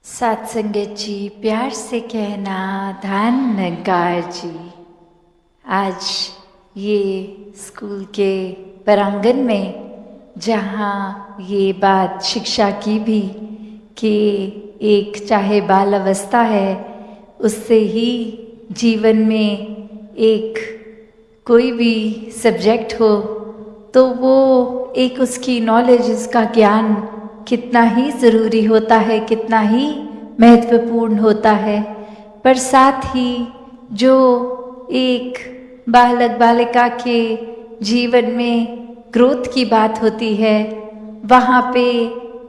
सत्संगत जी, प्यार से कहना धन निरंकार जी। आज ये स्कूल के प्रांगण में जहाँ ये बात शिक्षा की भी कि एक चाहे बाल अवस्था है, उससे ही जीवन में एक कोई भी सब्जेक्ट हो तो वो एक उसकी नॉलेज, उसका ज्ञान कितना ही ज़रूरी होता है, कितना ही महत्वपूर्ण होता है। पर साथ ही जो एक बालक बालिका के जीवन में ग्रोथ की बात होती है, वहाँ पे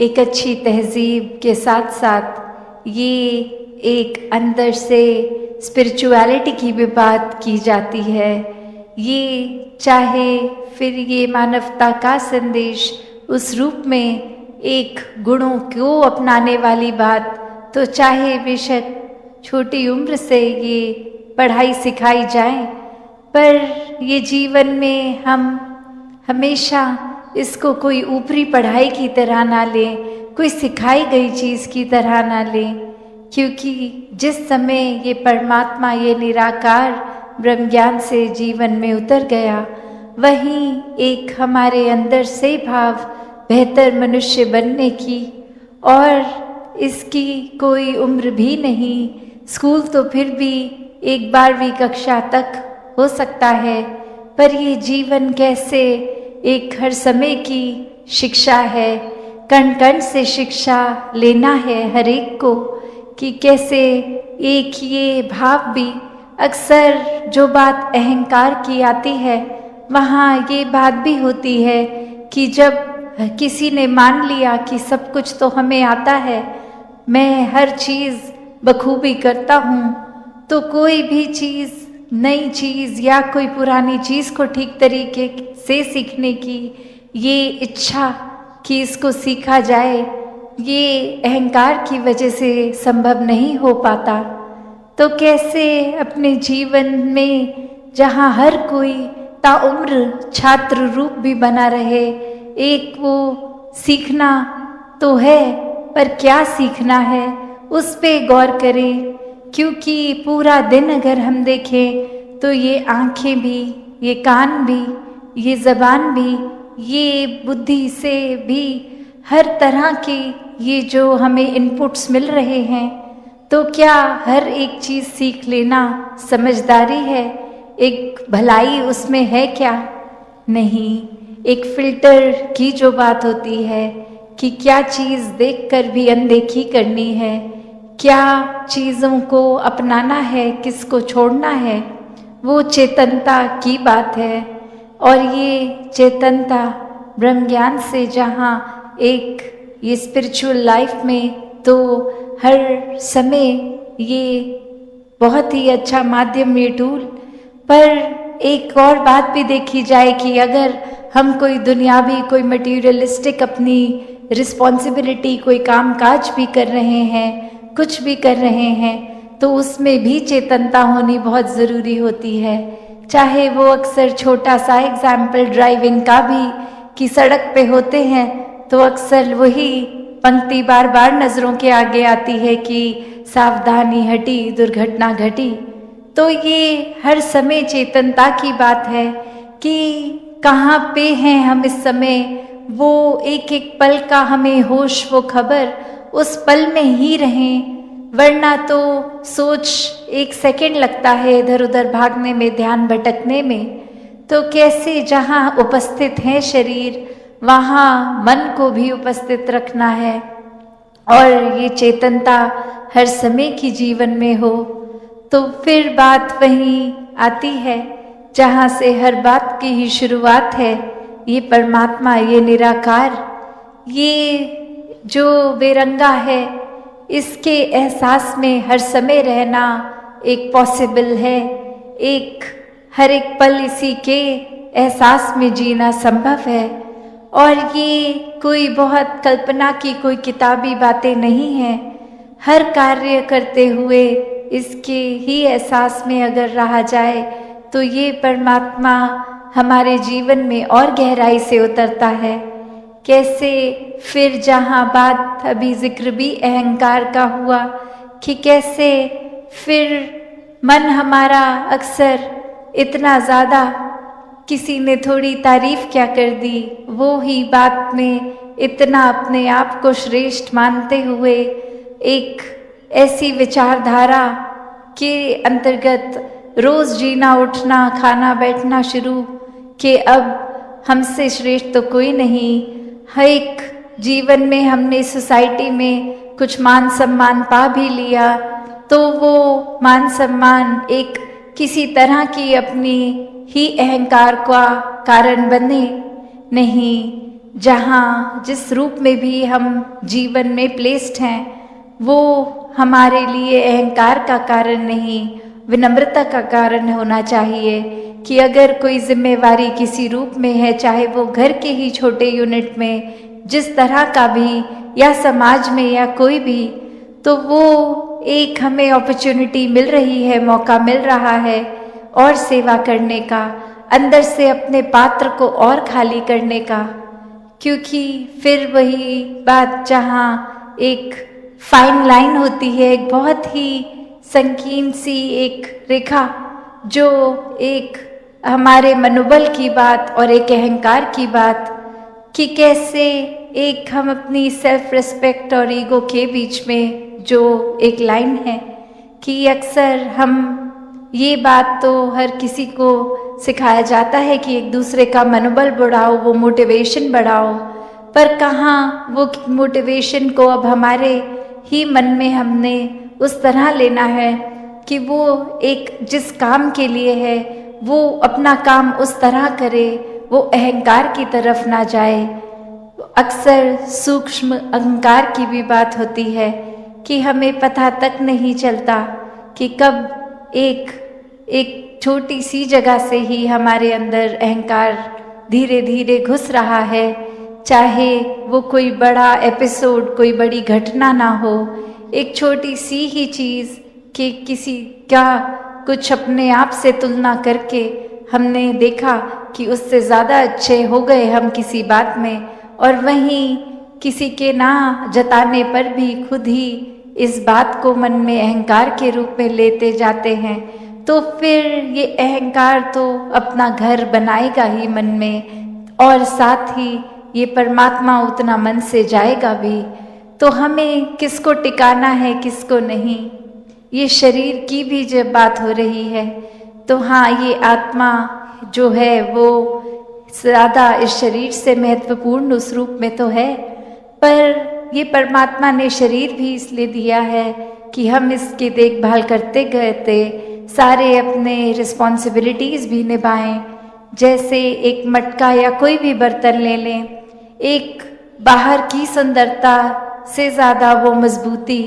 एक अच्छी तहजीब के साथ साथ ये एक अंदर से स्पिरिचुअलिटी की भी बात की जाती है। ये चाहे फिर ये मानवता का संदेश उस रूप में एक गुणों को अपनाने वाली बात, तो चाहे बेशक छोटी उम्र से ये पढ़ाई सिखाई जाए, पर ये जीवन में हम हमेशा इसको कोई ऊपरी पढ़ाई की तरह ना लें, कोई सिखाई गई चीज़ की तरह ना लें, क्योंकि जिस समय ये परमात्मा, ये निराकार ब्रह्म ज्ञान से जीवन में उतर गया, वहीं एक हमारे अंदर से भाव बेहतर मनुष्य बनने की, और इसकी कोई उम्र भी नहीं। स्कूल तो फिर भी एक 12वीं कक्षा तक हो सकता है, पर ये जीवन कैसे एक हर समय की शिक्षा है, कण कण से शिक्षा लेना है हर एक को, कि कैसे एक ये भाव भी, अक्सर जो बात अहंकार की आती है वहाँ ये बात भी होती है कि जब किसी ने मान लिया कि सब कुछ तो हमें आता है, मैं हर चीज़ बखूबी करता हूँ, तो कोई भी चीज़, नई चीज़ या कोई पुरानी चीज़ को ठीक तरीके से सीखने की ये इच्छा कि इसको सीखा जाए, ये अहंकार की वजह से संभव नहीं हो पाता। तो कैसे अपने जीवन में जहाँ हर कोई ताउम्र छात्र रूप भी बना रहे, एक वो सीखना तो है, पर क्या सीखना है उस पे गौर करें। क्योंकि पूरा दिन अगर हम देखें तो ये आँखें भी, ये कान भी, ये ज़बान भी, ये बुद्धि से भी हर तरह की ये जो हमें इनपुट्स मिल रहे हैं, तो क्या हर एक चीज़ सीख लेना समझदारी है? एक भलाई उसमें है क्या? नहीं। एक फिल्टर की जो बात होती है कि क्या चीज़ देखकर भी अनदेखी करनी है, क्या चीज़ों को अपनाना है, किसको छोड़ना है, वो चेतनता की बात है। और ये चेतनता ब्रह्म ज्ञान से जहाँ एक ये स्पिरिचुअल लाइफ में तो हर समय ये बहुत ही अच्छा माध्यम, ये टूल। पर एक और बात भी देखी जाए कि अगर हम कोई दुनियावी, कोई मटीरियलिस्टिक अपनी रिस्पॉन्सिबिलिटी, कोई काम काज भी कर रहे हैं, कुछ भी कर रहे हैं, तो उसमें भी चेतनता होनी बहुत ज़रूरी होती है। चाहे वो अक्सर छोटा सा एग्जाम्पल ड्राइविंग का भी, कि सड़क पे होते हैं तो अक्सर वही पंक्ति बार बार नज़रों के आगे आती है कि सावधानी हटी, दुर्घटना घटी। तो ये हर समय चेतनता की बात है कि कहाँ पे हैं हम इस समय, वो एक एक पल का हमें होश, वो खबर, उस पल में ही रहें। वरना तो सोच एक सेकंड लगता है इधर उधर भागने में, ध्यान भटकने में। तो कैसे जहाँ उपस्थित है शरीर, वहाँ मन को भी उपस्थित रखना है, और ये चेतनता हर समय की जीवन में हो। तो फिर बात वहीं आती है जहाँ से हर बात की ही शुरुआत है, ये परमात्मा, ये निराकार, ये जो बेरंगा है, इसके एहसास में हर समय रहना एक पॉसिबल है। एक हर एक पल इसी के एहसास में जीना संभव है। और ये कोई बहुत कल्पना की कोई किताबी बातें नहीं हैं। हर कार्य करते हुए इसके ही एहसास में अगर रहा जाए तो ये परमात्मा हमारे जीवन में और गहराई से उतरता है। कैसे फिर जहाँ बात अभी जिक्र भी अहंकार का हुआ कि कैसे फिर मन हमारा अक्सर इतना ज़्यादा, किसी ने थोड़ी तारीफ क्या कर दी, वो ही बात में इतना अपने आप को श्रेष्ठ मानते हुए एक ऐसी विचारधारा के अंतर्गत रोज़ जीना उठना खाना बैठना शुरू कि अब हमसे श्रेष्ठ तो कोई नहीं। हर एक जीवन में हमने सोसाइटी में कुछ मान सम्मान पा भी लिया तो वो मान सम्मान एक किसी तरह की अपनी ही अहंकार का कारण बने नहीं। जहाँ जिस रूप में भी हम जीवन में प्लेस्ड हैं वो हमारे लिए अहंकार का कारण नहीं, विनम्रता का कारण होना चाहिए कि अगर कोई जिम्मेवारी किसी रूप में है, चाहे वो घर के ही छोटे यूनिट में जिस तरह का भी या समाज में या कोई भी, तो वो एक हमें अपॉर्चुनिटी मिल रही है, मौका मिल रहा है और सेवा करने का, अंदर से अपने पात्र को और खाली करने का। क्योंकि फिर वही बात जहाँ एक फाइन लाइन होती है, एक बहुत ही संकीर्ण सी एक रेखा जो एक हमारे मनोबल की बात और एक अहंकार की बात, कि कैसे एक हम अपनी सेल्फ रिस्पेक्ट और ईगो के बीच में जो एक लाइन है कि अक्सर हम ये बात तो हर किसी को सिखाया जाता है कि एक दूसरे का मनोबल बढ़ाओ, वो मोटिवेशन बढ़ाओ, पर कहाँ वो मोटिवेशन को अब हमारे ही मन में हमने उस तरह लेना है कि वो एक जिस काम के लिए है वो अपना काम उस तरह करे, वो अहंकार की तरफ ना जाए। अक्सर सूक्ष्म अहंकार की भी बात होती है कि हमें पता तक नहीं चलता कि कब एक छोटी सी जगह से ही हमारे अंदर अहंकार धीरे धीरे घुस रहा है, चाहे वो कोई बड़ा एपिसोड, कोई बड़ी घटना ना हो, एक छोटी सी ही चीज़ कि किसी का कुछ अपने आप से तुलना करके हमने देखा कि उससे ज़्यादा अच्छे हो गए हम किसी बात में, और वहीं किसी के ना जताने पर भी खुद ही इस बात को मन में अहंकार के रूप में लेते जाते हैं, तो फिर ये अहंकार तो अपना घर बनाएगा ही मन में, और साथ ही ये परमात्मा उतना मन से जाएगा भी। तो हमें किसको टिकाना है किसको नहीं, ये शरीर की भी जब बात हो रही है तो हाँ, ये आत्मा जो है वो ज़्यादा इस शरीर से महत्वपूर्ण उस रूप में तो है, पर ये परमात्मा ने शरीर भी इसलिए दिया है कि हम इसकी देखभाल करते करते सारे अपने रिस्पॉन्सिबिलिटीज़ भी निभाएं। जैसे एक मटका या कोई भी बर्तन ले लें, एक बाहर की सुंदरता से ज़्यादा वो मजबूती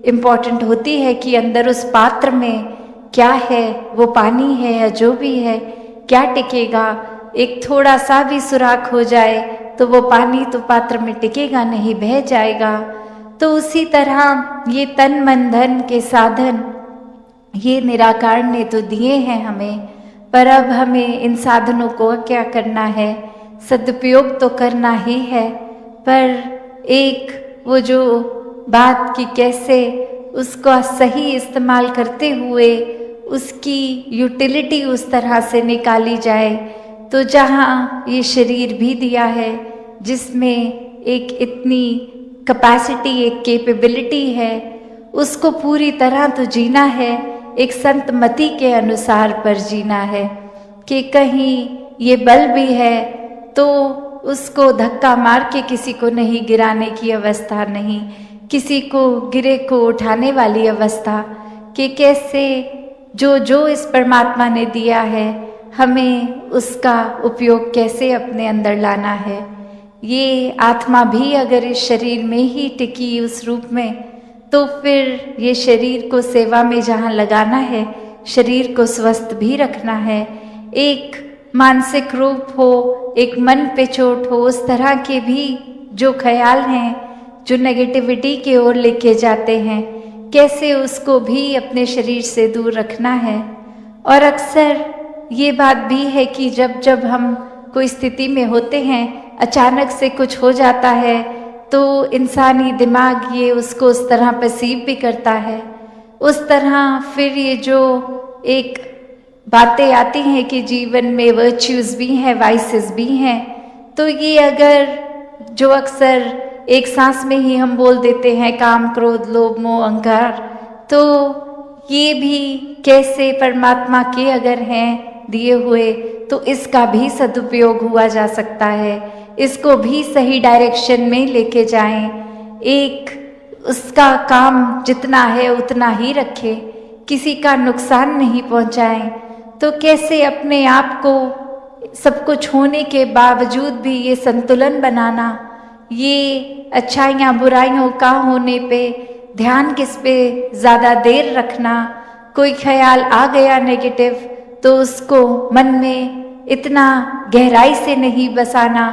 इम्पॉर्टेंट होती है कि अंदर उस पात्र में क्या है, वो पानी है या जो भी है, क्या टिकेगा। एक थोड़ा सा भी सुराख हो जाए तो वो पानी तो पात्र में टिकेगा नहीं, बह जाएगा। तो उसी तरह ये तन मन धन के साधन ये निराकार ने तो दिए हैं हमें, पर अब हमें इन साधनों को क्या करना है, सदुपयोग तो करना ही है, पर एक वो जो बात कि कैसे उसका सही इस्तेमाल करते हुए उसकी यूटिलिटी उस तरह से निकाली जाए। तो जहाँ ये शरीर भी दिया है जिसमें एक इतनी कैपेसिटी, एक कैपेबिलिटी है, उसको पूरी तरह तो जीना है, एक संत मति के अनुसार पर जीना है कि कहीं ये बल भी है तो उसको धक्का मार के किसी को नहीं गिराने की अवस्था नहीं, किसी को गिरे को उठाने वाली अवस्था, कि कैसे जो जो इस परमात्मा ने दिया है हमें उसका उपयोग कैसे अपने अंदर लाना है। ये आत्मा भी अगर इस शरीर में ही टिकी उस रूप में, तो फिर ये शरीर को सेवा में जहाँ लगाना है, शरीर को स्वस्थ भी रखना है, एक मानसिक रूप हो, एक मन पे चोट हो, उस तरह के भी जो ख्याल हैं जो नेगेटिविटी की ओर लेके जाते हैं, कैसे उसको भी अपने शरीर से दूर रखना है। और अक्सर ये बात भी है कि जब जब हम कोई स्थिति में होते हैं, अचानक से कुछ हो जाता है तो इंसानी दिमाग ये उसको उस तरह परसीव भी करता है। उस तरह फिर ये जो एक बातें आती हैं कि जीवन में वर्च्यूज़ भी हैं, वाइसेस भी हैं, तो ये अगर जो अक्सर एक सांस में ही हम बोल देते हैं काम, क्रोध, लोभ, मोह, अहंकार, तो ये भी कैसे परमात्मा के अगर हैं दिए हुए तो इसका भी सदुपयोग हुआ जा सकता है। इसको भी सही डायरेक्शन में लेके जाएं। एक उसका काम जितना है उतना ही रखे, किसी का नुकसान नहीं पहुंचाएं। तो कैसे अपने आप को सब कुछ होने के बावजूद भी ये संतुलन बनाना, ये अच्छाइयाँ बुराइयों का होने पे ध्यान किस पे ज़्यादा देर रखना, कोई ख्याल आ गया नेगेटिव तो उसको मन में इतना गहराई से नहीं बसाना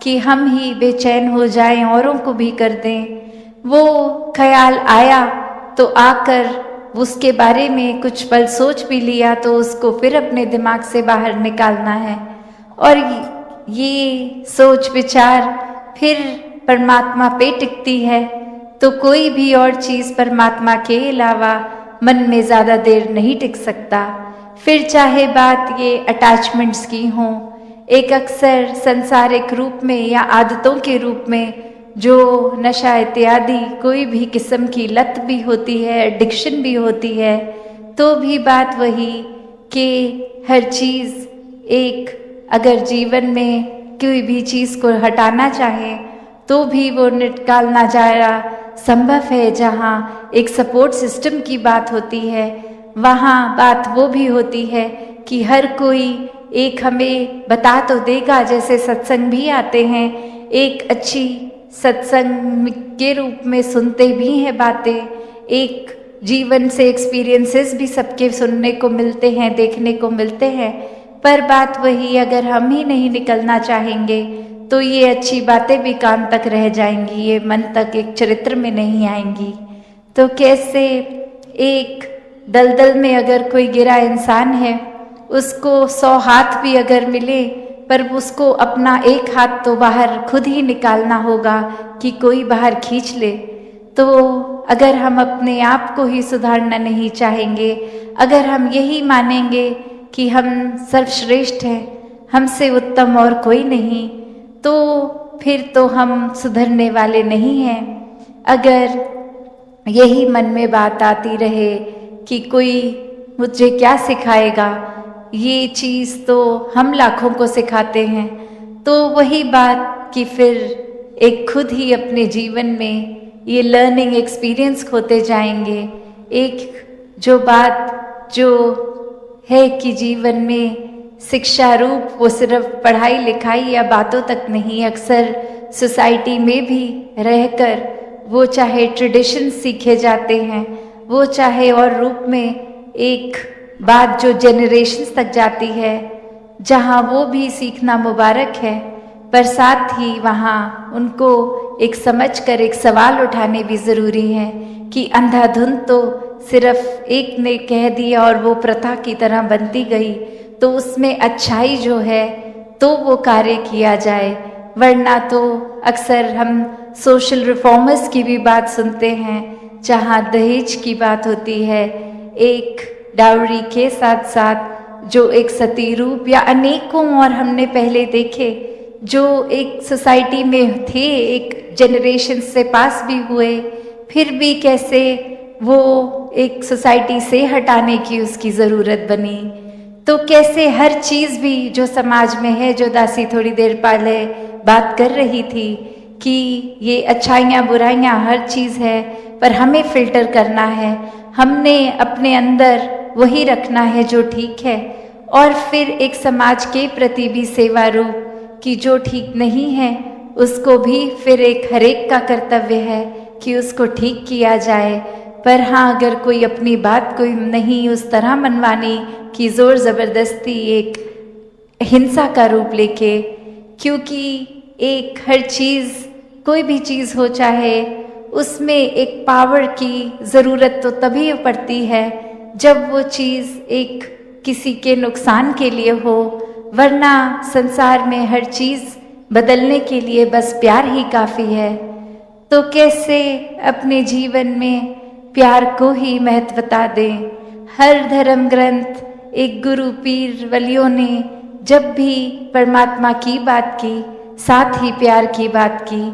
कि हम ही बेचैन हो जाएं, औरों को भी कर दें। वो ख्याल आया तो आकर उसके बारे में कुछ पल सोच भी लिया तो उसको फिर अपने दिमाग से बाहर निकालना है। और ये सोच विचार फिर परमात्मा पे टिकती है तो कोई भी और चीज़ परमात्मा के अलावा मन में ज़्यादा देर नहीं टिक सकता। फिर चाहे बात ये अटैचमेंट्स की हो, एक अक्सर संसारिक रूप में या आदतों के रूप में जो नशा इत्यादि कोई भी किस्म की लत भी होती है, एडिक्शन भी होती है, तो भी बात वही कि हर चीज़ एक अगर जीवन में कोई भी चीज़ को हटाना चाहे तो भी वो निकालना जाना संभव है। जहाँ एक सपोर्ट सिस्टम की बात होती है वहाँ बात वो भी होती है कि हर कोई एक हमें बता तो देगा, जैसे सत्संग भी आते हैं, एक अच्छी सत्संग के रूप में सुनते भी हैं बातें, एक जीवन से एक्सपीरियंसेस भी सबके सुनने को मिलते हैं, देखने को मिलते हैं। पर बात वही, अगर हम ही नहीं निकलना चाहेंगे तो ये अच्छी बातें भी कान तक रह जाएंगी, ये मन तक एक चरित्र में नहीं आएंगी। तो कैसे एक दलदल में अगर कोई गिरा इंसान है, उसको 100 हाथ भी अगर मिले पर उसको अपना एक हाथ तो बाहर खुद ही निकालना होगा कि कोई बाहर खींच ले। तो अगर हम अपने आप को ही सुधारना नहीं चाहेंगे, अगर हम यही मानेंगे कि हम सर्वश्रेष्ठ हैं, हमसे उत्तम और कोई नहीं, तो फिर तो हम सुधरने वाले नहीं हैं। अगर यही मन में बात आती रहे कि कोई मुझे क्या सिखाएगा, ये चीज़ तो हम लाखों को सिखाते हैं, तो वही बात कि फिर एक खुद ही अपने जीवन में ये लर्निंग एक्सपीरियंस खोते जाएंगे। एक जो बात जो है कि जीवन में शिक्षा रूप वो सिर्फ पढ़ाई लिखाई या बातों तक नहीं, अक्सर सोसाइटी में भी रहकर वो चाहे ट्रेडिशन सीखे जाते हैं, वो चाहे और रूप में एक बात जो जनरेशन्स तक जाती है, जहाँ वो भी सीखना मुबारक है, पर साथ ही वहाँ उनको एक समझ कर एक सवाल उठाने भी ज़रूरी है कि अंधाधुंध तो सिर्फ एक ने कह दिया और वो प्रथा की तरह बनती गई, तो उसमें अच्छाई जो है तो वो कार्य किया जाए। वरना तो अक्सर हम सोशल रिफॉर्मर्स की भी बात सुनते हैं, जहाँ दहेज की बात होती है, एक डाउरी के साथ साथ जो एक सती रूप या अनेकों और हमने पहले देखे जो एक सोसाइटी में थे, एक जनरेशन से पास भी हुए, फिर भी कैसे वो एक सोसाइटी से हटाने की उसकी ज़रूरत बनी। तो कैसे हर चीज़ भी जो समाज में है, जो दासी थोड़ी देर पहले बात कर रही थी कि ये अच्छाइयाँ बुराइयाँ हर चीज़ है, पर हमें फिल्टर करना है, हमने अपने अंदर वही रखना है जो ठीक है, और फिर एक समाज के प्रति भी सेवा रूप कि जो ठीक नहीं है उसको भी फिर एक हरेक का कर्तव्य है कि उसको ठीक किया जाए। पर हाँ, अगर कोई अपनी बात कोई नहीं उस तरह मनवानी कि ज़ोर ज़बरदस्ती एक हिंसा का रूप लेके, क्योंकि एक हर चीज़ कोई भी चीज़ हो चाहे उसमें एक पावर की ज़रूरत तो तभी पड़ती है जब वो चीज़ एक किसी के नुकसान के लिए हो, वरना संसार में हर चीज़ बदलने के लिए बस प्यार ही काफ़ी है। तो कैसे अपने जीवन में प्यार को ही महत्वता दें। हर धर्म ग्रंथ, एक गुरु पीर वलियों ने जब भी परमात्मा की बात की, साथ ही प्यार की बात की।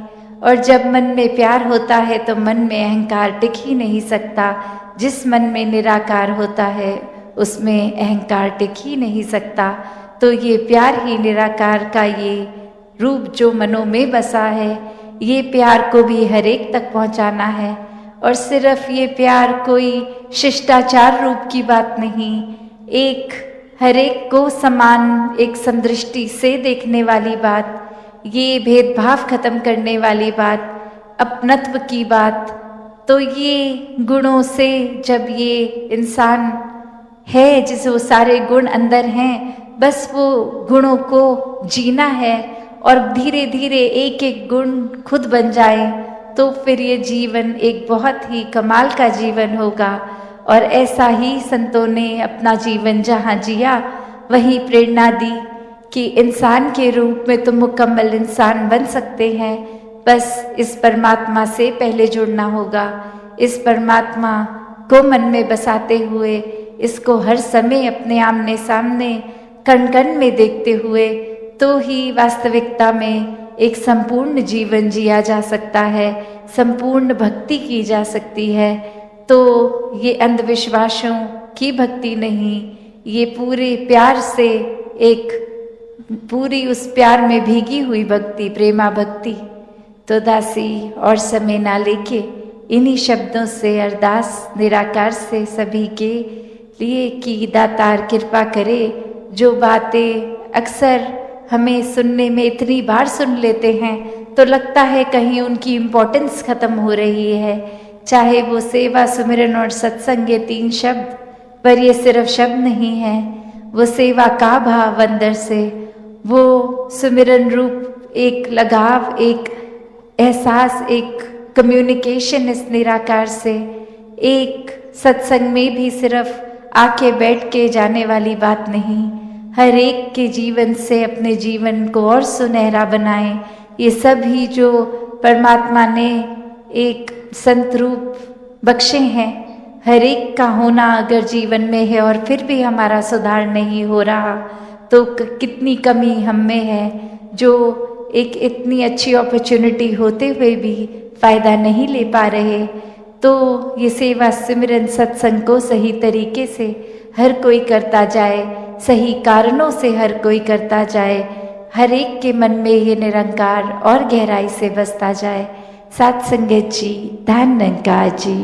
और जब मन में प्यार होता है तो मन में अहंकार टिक ही नहीं सकता। जिस मन में निराकार होता है उसमें अहंकार टिक ही नहीं सकता। तो ये प्यार ही निराकार का ये रूप जो मनों में बसा है, ये प्यार को भी हर एक तक पहुंचाना है। और सिर्फ ये प्यार कोई शिष्टाचार रूप की बात नहीं, एक हर एक को समान एक समदृष्टि से देखने वाली बात, ये भेदभाव खत्म करने वाली बात, अपनत्व की बात। तो ये गुणों से जब ये इंसान है जिसे वो सारे गुण अंदर हैं, बस वो गुणों को जीना है और धीरे धीरे एक एक गुण खुद बन जाए, तो फिर ये जीवन एक बहुत ही कमाल का जीवन होगा। और ऐसा ही संतों ने अपना जीवन जहाँ जिया वहीं प्रेरणा दी कि इंसान के रूप में तुम मुकम्मल इंसान बन सकते हैं। बस इस परमात्मा से पहले जुड़ना होगा। इस परमात्मा को मन में बसाते हुए, इसको हर समय अपने आमने सामने कण कण में देखते हुए, तो ही वास्तविकता में एक संपूर्ण जीवन जिया जा सकता है, संपूर्ण भक्ति की जा सकती है। तो ये अंधविश्वासों की भक्ति नहीं, ये पूरे प्यार से एक पूरी उस प्यार में भीगी हुई भक्ति, प्रेमा भक्ति। तो दासी और समय ना लेके इन्हीं शब्दों से अरदास निराकार से सभी के लिए कि दातार कृपा करे। जो बातें अक्सर हमें सुनने में इतनी बार सुन लेते हैं तो लगता है कहीं उनकी इम्पोर्टेंस खत्म हो रही है। चाहे वो सेवा, सुमिरन और सत्संग, ये 3 शब्द, पर ये सिर्फ शब्द नहीं है, वो सेवा का भाव अंदर से, वो सुमिरन रूप एक लगाव, एक एहसास, एक कम्युनिकेशन इस निराकार से। एक सत्संग में भी सिर्फ आके बैठ के जाने वाली बात नहीं, हर एक के जीवन से अपने जीवन को और सुनहरा बनाएं। ये सब ही जो परमात्मा ने एक संत रूप बख्शे हैं, हर एक का होना अगर जीवन में है और फिर भी हमारा सुधार नहीं हो रहा तो कितनी कमी हम में है, जो एक इतनी अच्छी अपॉर्चुनिटी होते हुए भी फ़ायदा नहीं ले पा रहे। तो ये सेवा, सिमरन, सत्संग को सही तरीके से हर कोई करता जाए, सही कारणों से हर कोई करता जाए, हर एक के मन में ये निरंकार और गहराई से बसता जाए। सात संगत जी, धन निरंकार जी।